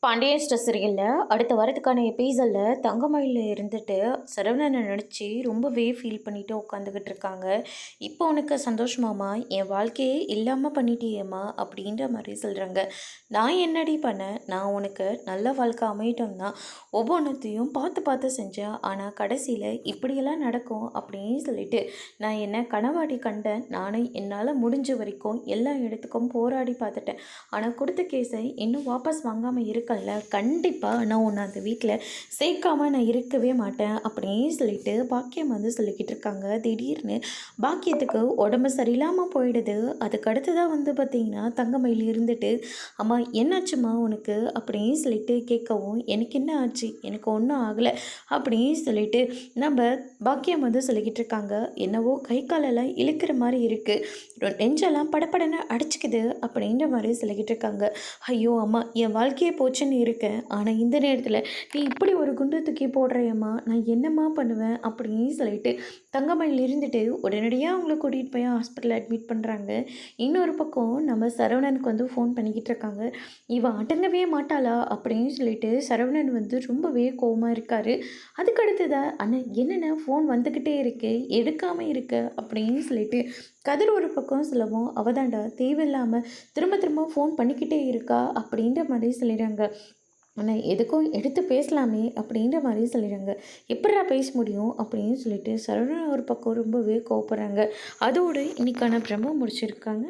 Pandian store சீரியலில் அடுத்த வாரத்துக்கான எபிசோடில் தங்கமயில இருந்துட்டு சரவணனை நினச்சி ரொம்பவே ஃபீல் பண்ணிட்டு உட்காந்துக்கிட்டு இருக்காங்க. இப்போ உனக்கு சந்தோஷமாம்மா, என் வாழ்க்கையே இல்லாமல் பண்ணிட்டியேம்மா அப்படின்ற மாதிரி சொல்கிறாங்க. நான் என்னடி பண்ணேன்? நான் உனக்கு நல்ல வாழ்க்கை அமையட்டும் தான் ஒவ்வொன்றத்தையும் பார்த்து பார்த்து செஞ்சேன். ஆனால் கடைசியில் இப்படியெல்லாம் நடக்கும் அப்படின்னு சொல்லிட்டு நான் என்ன கனவாடி கண்டேன். நானும் என்னால் முடிஞ்ச வரைக்கும் எல்லா இடத்துக்கும் போராடி பார்த்துட்டேன். ஆனால் கொடுத்த கேஸை இன்னும் வாபஸ் வாங்காமல் இருக்கல. கண்டிப்பாக நான் உன்னை அந்த வீட்டில் சேர்க்காம நான் இருக்கவே மாட்டேன் அப்படின்னு சொல்லிட்டு பாக்கியம் வந்து சொல்லிக்கிட்டு இருக்காங்க. திடீர்னு பாக்கியத்துக்கு உடம்பு சரியில்லாமல் போயிடுது. அதுக்கு அடுத்ததாக வந்து பார்த்திங்கன்னா தங்கமயில் இருந்துட்டு, அம்மா என்னாச்சும்மா உனக்கு அப்படின்னு சொல்லிட்டு கேட்கவும், எனக்கு என்ன ஆச்சு, எனக்கு ஒன்றும் ஆகலை அப்படின்னு சொல்லிட்டு நம்ம பாக்கியம் வந்து சொல்லிக்கிட்டு இருக்காங்க. என்னவோ கை காலெல்லாம் இழுக்கிற மாதிரி இருக்குது, நெஞ்செல்லாம் படப்படன்னு அடிச்சுக்குது அப்படின்ற மாதிரி சொல்லிக்கிட்டு இருக்காங்க. ஐயோ அம்மா, என் வாழ்க்கையே போச்சுன்னு இருக்கேன், ஆனால் இந்த நேரத்தில் நீ இப்படி ஒரு குண்டு தூக்கி போடுறியம்மா, நான் என்னம்மா பண்ணுவேன் அப்படின்னு சொல்லிட்டு தங்கமயில் இருந்துட்டு உடனடியாக அவங்கள கூட்டிகிட்டு போய் ஹாஸ்பிட்டலில் அட்மிட் பண்ணுறாங்க. இன்னொரு பக்கம் நம்ம சரவணனுக்கு வந்து ஃபோன் பண்ணிக்கிட்டு இருக்காங்க. இவன் அடங்கவே மாட்டாளா அப்படின்னு சொல்லிட்டு சரவணன் வந்து ரொம்பவே கோவமாக இருக்கார். அதுக்கடுத்ததாக அண்ணன் என்னென்ன ஃபோன் வந்துக்கிட்டே இருக்கு, எடுக்காமல் இருக்கு அப்படின்னு சொல்லிட்டு கதிர் ஒரு பக்கம் சொல்லவும், அவதாண்டா தேவையில்லாமல் திரும்ப திரும்ப ஃபோன் பண்ணிக்கிட்டே இருக்கா அப்படின்ற மாதிரி சொல்லிடுறாங்க. ஆனால் எதுக்கும் எடுத்து பேசலாமே அப்படின்ற மாதிரி சொல்லிடுறாங்க. எப்படிடா பேச முடியும் அப்படின்னு சொல்லிட்டு சரவணன் ஒரு பக்கம் ரொம்பவே கோவப்படுறாங்க. அதோடு இன்னைக்கான பிரம்ம முடிச்சிருக்காங்க.